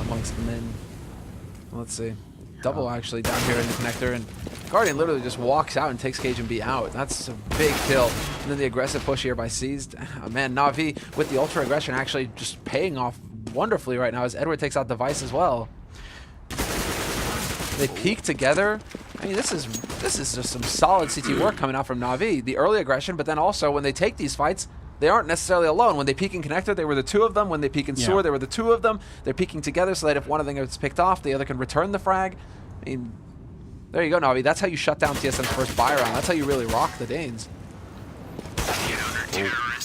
amongst men. Let's see. Double actually down here in the connector, and Guardian literally just walks out and takes Cajun B out. That's a big kill. And then the aggressive push here by Seized. Oh, man, Na'Vi with the ultra aggression actually just paying off wonderfully right now as Edward takes out Device as well. They peak together. I mean, this is just some solid CT work coming out from Na'Vi. The early aggression, but then also when they take these fights, they aren't necessarily alone. When they peek in connector, they were the 2 of them. When they peek in sewer, there were the 2 of them. They're peeking together so that if one of them gets picked off, the other can return the frag. I mean, there you go, Na'Vi. That's how you shut down TSM's first buy round. That's how you really rock the Danes.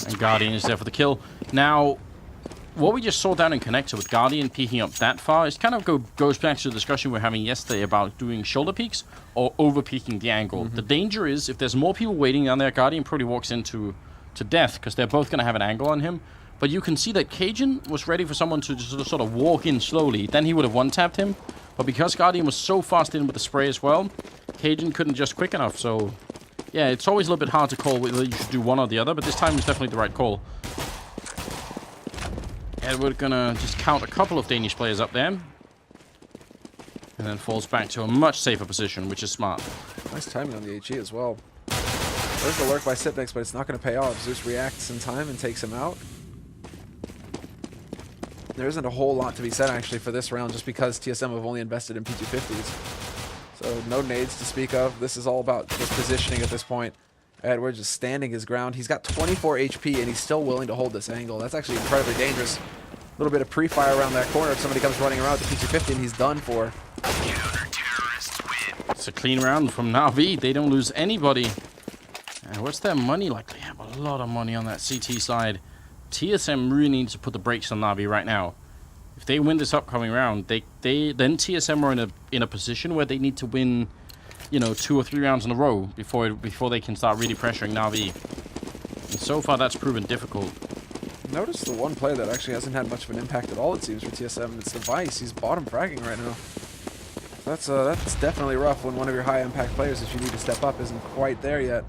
And Guardian is there for the kill. Now, what we just saw down in Connector with Guardian peeking up that far is kind of goes back to the discussion we were having yesterday about doing shoulder peeks or over peeking the angle. The danger is if there's more people waiting down there, Guardian probably walks into death because they're both going to have an angle on him. But you can see that Cajun was ready for someone to just sort of walk in slowly. Then he would have one-tapped him. But because Guardian was so fast in with the spray as well, Cajun couldn't just quick enough. So, yeah, it's always a little bit hard to call whether you should do one or the other. But this time was definitely the right call. Edward gonna just count a couple of Danish players up there. And then falls back to a much safer position, which is smart. Nice timing on the HE as well. There's the lurk by Sipnix, but it's not going to pay off. Zeus reacts in time and takes him out. There isn't a whole lot to be said, actually, for this round, just because TSM have only invested in P250s. So no nades to speak of. This is all about just positioning at this point. Edward just standing his ground. He's got 24 HP, and he's still willing to hold this angle. That's actually incredibly dangerous. A little bit of pre-fire around that corner. If somebody comes running around with the P250, and he's done for. It's a clean round from Na'Vi. They don't lose anybody. And what's their money like? They have a lot of money on that CT side. TSM really needs to put the brakes on Na'Vi right now. If they win this upcoming round, then TSM are in a position where they need to win, you know, 2 or 3 rounds in a row before they can start really pressuring Na'Vi. And so far, that's proven difficult. Notice the one player that actually hasn't had much of an impact at all, it seems, for TSM. It's Device. He's bottom fragging right now. That's definitely rough when one of your high-impact players that you need to step up isn't quite there yet.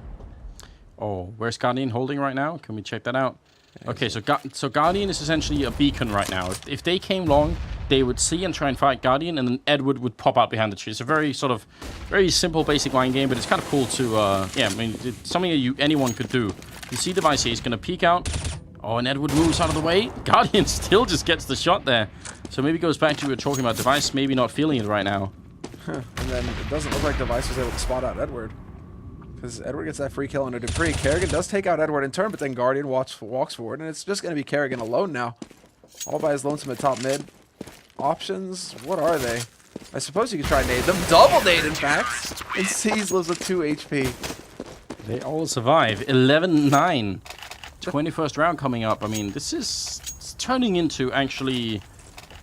Oh, where's Guardian holding right now? Can we check that out? Okay, so Guardian is essentially a beacon right now. If they came long, they would see and try and fight Guardian, and then Edward would pop out behind the tree. It's a very simple, basic line game, but it's kind of cool to, yeah, I mean, it's something that anyone could do. You see Device here, he's going to peek out. Oh, and Edward moves out of the way. Guardian still just gets the shot there. So maybe goes back to what we were talking about, Device maybe not feeling it right now. And then it doesn't look like Device was able to spot out Edward. Because Edward gets that free kill under Dupree. Kerrigan does take out Edward in turn, but then Guardian walks forward, and it's just going to be Kerrigan alone now. All by his lonesome at top mid. Options, what are they? I suppose you could try nade them. Double nade, in fact. And C's lives with 2 HP. They all survive. 11-9. 21st round coming up. I mean, this is turning into actually...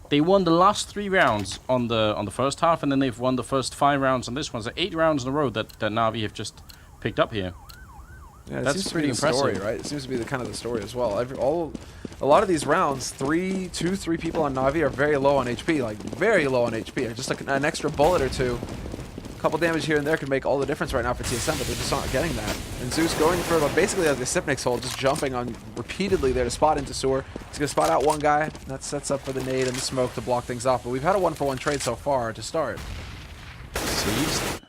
They won the last 3 rounds on the first half, and then they've won the first 5 rounds on this one. So 8 rounds in a row that Na'Vi have just picked up here. Yeah, that's pretty impressive, story, right? It seems to be the kind of the story as well. A lot of these rounds, 3 people on Na'Vi are very low on HP, like very low on HP. Just like an extra bullet or two, a couple damage here and there could make all the difference right now for TSM, but they're just not getting that. And Zeus going for basically like the Sipnix hold, just jumping on repeatedly there to spot into sewer. He's gonna spot out one guy. That sets up for the nade and the smoke to block things off. But we've had a 1-for-1 trade so far to start. Seized.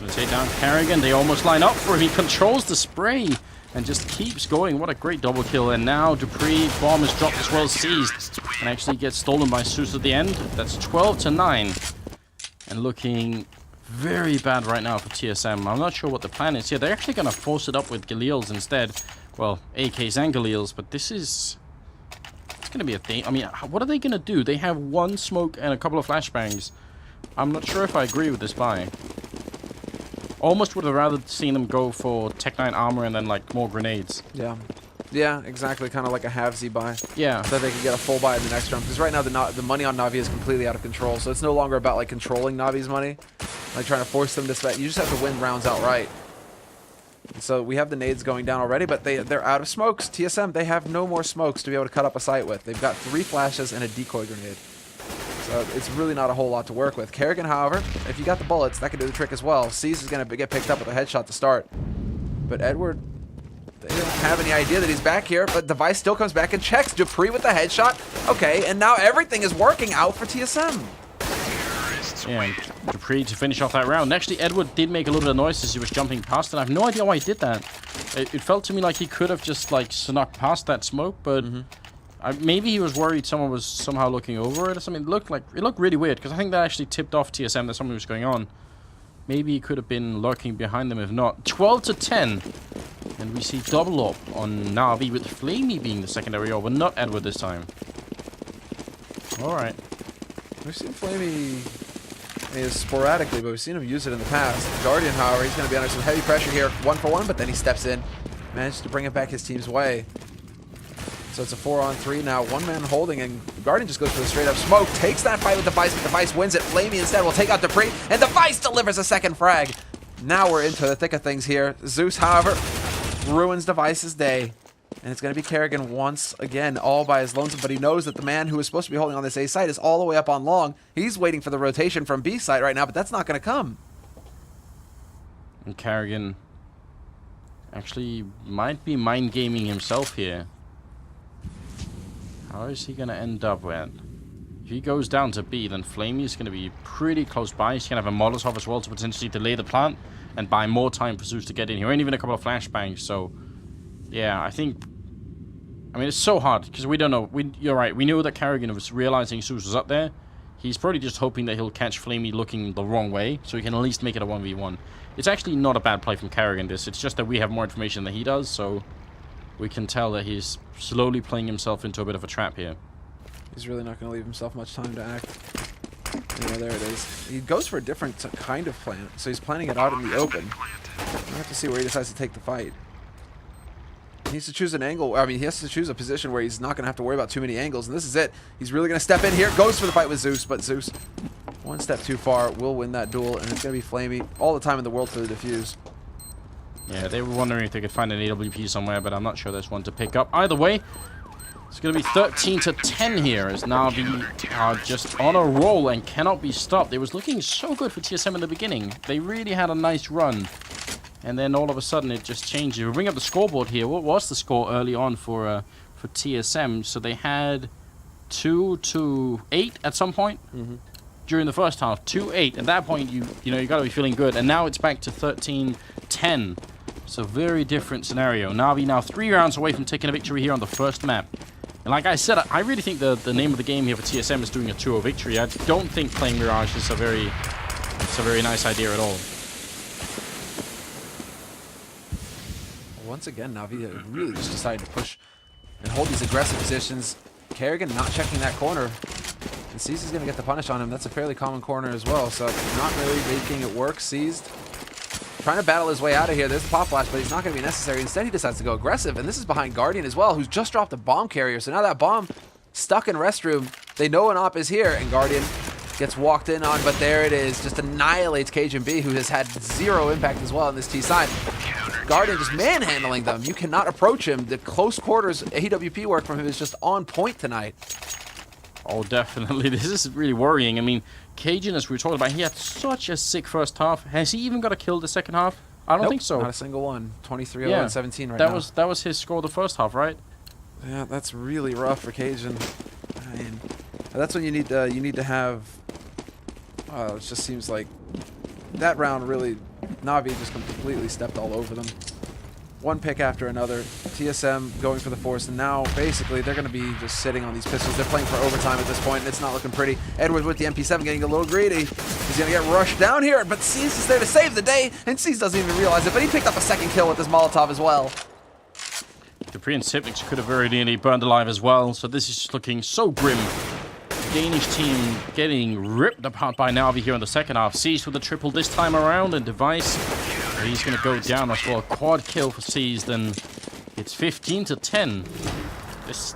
Gonna take down Kerrigan. They almost line up for him. He controls the spray and just keeps going. What a great double kill. And now Dupree, bomb is dropped as well, seized. And actually gets stolen by Zeus at the end. That's 12-9. And looking very bad right now for TSM. I'm not sure what the plan is here. They're actually gonna force it up with Galil's instead. Well, AKs and Galil's, but this is... It's gonna be a thing. I mean, what are they gonna do? They have 1 smoke and a couple of flashbangs. I'm not sure if I agree with this buy. Almost would have rather seen them go for Tech 9 armor and then like more grenades. Yeah. Yeah, exactly. Kind of like a halvesy buy. Yeah. So they can get a full buy in the next round. Because right now the money on Na'Vi is completely out of control. So it's no longer about like controlling Na'Vi's money. Like trying to force them to spend. You just have to win rounds outright. And so we have the nades going down already, but they're out of smokes. TSM, they have no more smokes to be able to cut up a site with. They've got 3 flashes and a decoy grenade. So it's really not a whole lot to work with. Kerrigan, however, if you got the bullets, that can do the trick as well. C's is going to get picked up with a headshot to start. But Edward, they don't have any idea that he's back here, but Device still comes back and checks. Dupree with the headshot. Okay, and now everything is working out for TSM. Yeah, and Dupree to finish off that round. Actually, Edward did make a little bit of noise as he was jumping past, and I have no idea why he did that. It felt to me like he could have just like snuck past that smoke, but... maybe he was worried someone was somehow looking over it or something. It looked really weird because I think that actually tipped off TSM that something was going on. Maybe he could have been lurking behind them if not. 12-10. And we see double up on Na'Vi with Flamey being the secondary over, not Edward this time. Alright. We've seen Flamey sporadically, but we've seen him use it in the past. Guardian, however, he's going to be under some heavy pressure here. 1-for-1, but then he steps in. Managed to bring it back his team's way. So it's a 4-on-3 now. One man holding, and Guardian just goes for the straight-up smoke. Takes that fight with Device, but Device wins it. Flamey instead will take out Dupree, and Device delivers a second frag. Now we're into the thick of things here. Zeus, however, ruins Device's day. And it's going to be Kerrigan once again, all by his lonesome, but he knows that the man who is supposed to be holding on this A site is all the way up on long. He's waiting for the rotation from B site right now, but that's not going to come. And Kerrigan actually might be mind gaming himself here. How is he going to end up with? If he goes down to B, then Flamey is going to be pretty close by. He's going to have a Molotov as well to potentially delay the plant and buy more time for Zeus to get in here, and even a couple of flashbangs. So, yeah, I mean, it's so hard because we don't know. You're right. We knew that Kerrigan was realizing Zeus was up there. He's probably just hoping that he'll catch Flamey looking the wrong way, so he can at least make it a 1v1. It's actually not a bad play from Kerrigan, this. It's just that we have more information than he does, so we can tell that he's slowly playing himself into a bit of a trap here. He's really not going to leave himself much time to act. Yeah, there it is. He goes for a different kind of plan, so he's planning it out in the open. We'll have to see where he decides to take the fight. He needs to choose an angle. I mean, he has to choose a position where he's not going to have to worry about too many angles, and this is it. He's really going to step in here. Goes for the fight with Zeus, but Zeus, one step too far, will win that duel, and it's going to be Flamey all the time in the world for the defuse. Yeah, they were wondering if they could find an AWP somewhere, but I'm not sure there's one to pick up. Either way, it's going to be 13-10 here, as Na'Vi are just on a roll and cannot be stopped. It was looking so good for TSM in the beginning. They really had a nice run. And then all of a sudden it just changes. We'll bring up the scoreboard here. What was the score early on for TSM? So they had 2-8 at some point during the first half. 2-8. At that point, you got to be feeling good. And now it's back to 13-10. So very different scenario. Na'Vi now 3 rounds away from taking a victory here on the first map. And like I said, I really think the name of the game here for TSM is doing a 2-0 victory. I don't think playing Mirage is a very nice idea at all. Once again, Na'Vi really just decided to push and hold these aggressive positions. Kerrigan not checking that corner. And Seized is going to get the punish on him. That's a fairly common corner as well, so not really making it work. Seized trying to battle his way out of here. There's the pop flash, but he's not going to be necessary. Instead, he decides to go aggressive, and this is behind Guardian as well, who's just dropped a bomb carrier. So now that bomb stuck in restroom, they know an op is here, and Guardian gets walked in on, but there it is. Just annihilates Cajun B, who has had 0 impact as well on this T side. Guardian just manhandling them. You cannot approach him. The close quarters AWP work from him is just on point tonight. Oh, definitely. This is really worrying. I mean, Cajun, as we were talking about, he had such a sick first half. Has he even got a kill the second half? I don't think so. Not a single one. 23-0 and 17 right now. That was his score the first half, right? Yeah, that's really rough for Cajun. I mean, that's when you need to have. It just seems like that round really, Na'Vi just completely stepped all over them. One pick after another. TSM going for the force, and now basically they're going to be just sitting on these pistols. They're playing for overtime at this point, and it's not looking pretty. Edwards with the MP7 getting a little greedy. He's going to get rushed down here, but Seized is there to save the day, and Seized doesn't even realize it, but he picked up a second kill with this Molotov as well. Dupree and Sipnix could have very nearly burned alive as well, so this is just looking so grim. Danish team getting ripped apart by Na'Vi here in the second half. Seized with a triple this time around, and Device, he's going to go down as well. A quad kill for Seized, and it's 15-10.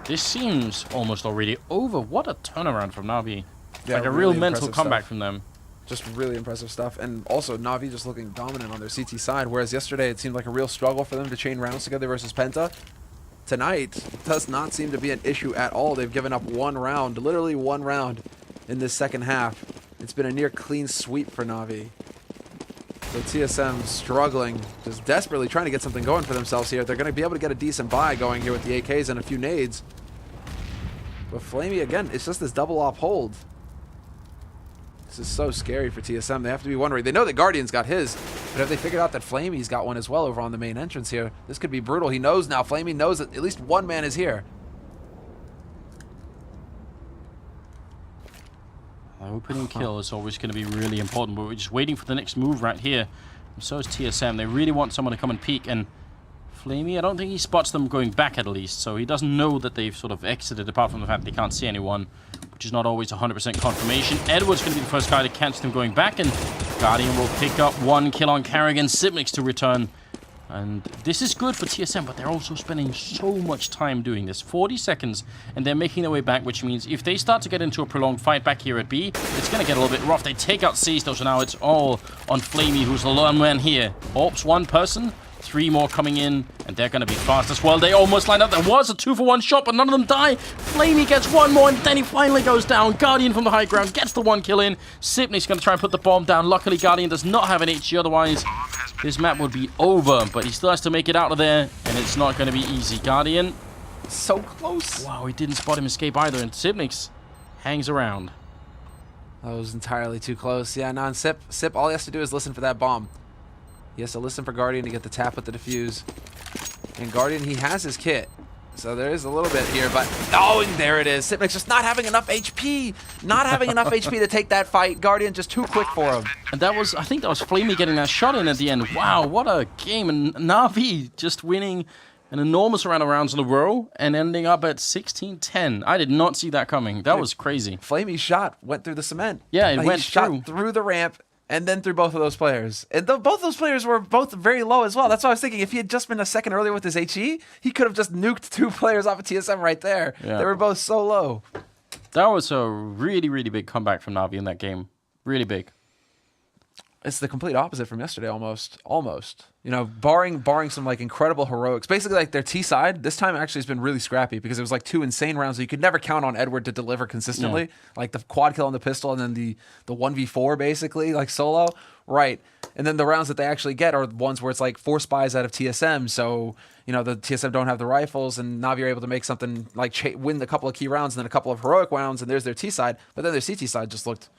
This seems almost already over. What a turnaround from Na'Vi. Yeah, like a really real mental comeback stuff from them. Just really impressive stuff. And also, Na'Vi just looking dominant on their CT side, whereas yesterday it seemed like a real struggle for them to chain rounds together versus Penta. Tonight does not seem to be an issue at all. They've given up one round, literally one round in this second half. It's been a near clean sweep for Na'Vi. So TSM struggling, just desperately trying to get something going for themselves here. They're going to be able to get a decent buy going here with the AKs and a few nades. But Flamey, again, it's just this double op hold. This is so scary for TSM. They have to be wondering. They know that Guardian's got his, but have they figured out that Flamey's got one as well over on the main entrance here? This could be brutal. He knows now. Flamey knows that at least one man is here. The opening kill is always going to be really important, but we're just waiting for the next move right here. And so is TSM. They really want someone to come and peek, and Flamey, I don't think he spots them going back at least, so he doesn't know that they've sort of exited, apart from the fact that they can't see anyone, which is not always 100% confirmation. Edwards going to be the first guy to catch them going back, and Guardian will pick up one kill on Kerrigan. Sipnix to return And this is good for TSM, but they're also spending so much time doing this. 40 seconds, and they're making their way back, which means if they start to get into a prolonged fight back here at B, it's going to get a little bit rough. They take out Seas, though, so now it's all on Flamey, who's the lone man here. Orbs, one person, 3 more coming in, and they're going to be fast as well. They almost lined up. There was a 2-for-1 shot, but none of them die. Flamey gets one more, and then he finally goes down. Guardian from the high ground gets the 1 kill in. Sipnik's going to try and put the bomb down. Luckily, Guardian does not have an HG, otherwise this map would be over, but he still has to make it out of there, and it's not going to be easy. Guardian, so close. Wow, he didn't spot him escape either, and Sipnik's hangs around. That was entirely too close. Yeah, Sip, all he has to do is listen for that bomb. He has to listen for Guardian to get the tap with the defuse. And Guardian, he has his kit. So there is a little bit here, but oh, and there it is. Sipnik's just not having enough HP. Not having enough HP to take that fight. Guardian just too quick for him. And that was, I think that was Flamey getting that shot in at the end. Wow, what a game. And Na'Vi just winning an enormous amount of rounds in a row and ending up at 16-10. I did not see that coming. That was crazy. Flamey's shot went through the cement. Yeah, it went shot through the ramp. And then through both of those players. And both those players were both very low as well. That's what I was thinking. If he had just been a second earlier with his HE, he could have just nuked 2 players off of TSM right there. Yeah. They were both so low. That was a really, really big comeback from Na'Vi in that game. Really big. It's the complete opposite from yesterday, almost. You know, barring some like incredible heroics. Basically, like their T side this time actually has been really scrappy because it was like 2 insane rounds that you could never count on Edward to deliver consistently. Yeah. Like the quad kill on the pistol and then the 1v4 basically, like solo. Right. And then the rounds that they actually get are ones where it's like 4 spies out of TSM. So, you know, the TSM don't have the rifles and Na'Vi are able to make something like win a couple of key rounds and then a couple of heroic rounds and there's their T side. But then their CT side just looked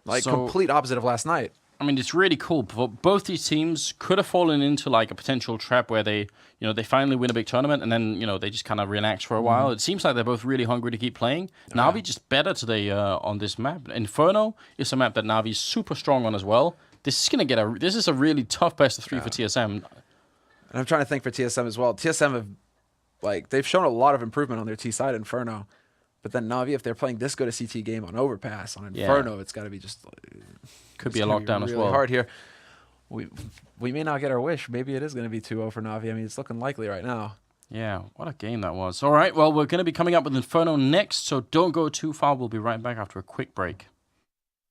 like complete opposite of last night. I mean, it's really cool. Both these teams could have fallen into like a potential trap where they, you know, they finally win a big tournament and then, you know, they just kind of relax for a while. It seems like they're both really hungry to keep playing. Na'Vi just better today on this map. Inferno is a map that Na'Vi is super strong on as well. This is a really tough best of 3 for TSM. And I'm trying to think for TSM as well. TSM have they've shown a lot of improvement on their T side Inferno. But then Na'Vi, if they're playing this good a CT game on Overpass, on Inferno, it's got to be just... Could be a lockdown as well. Hard here. We may not get our wish. Maybe it is going to be 2-0 for Na'Vi. I mean, it's looking likely right now. Yeah, what a game that was. All right, well, we're going to be coming up with Inferno next, so don't go too far. We'll be right back after a quick break.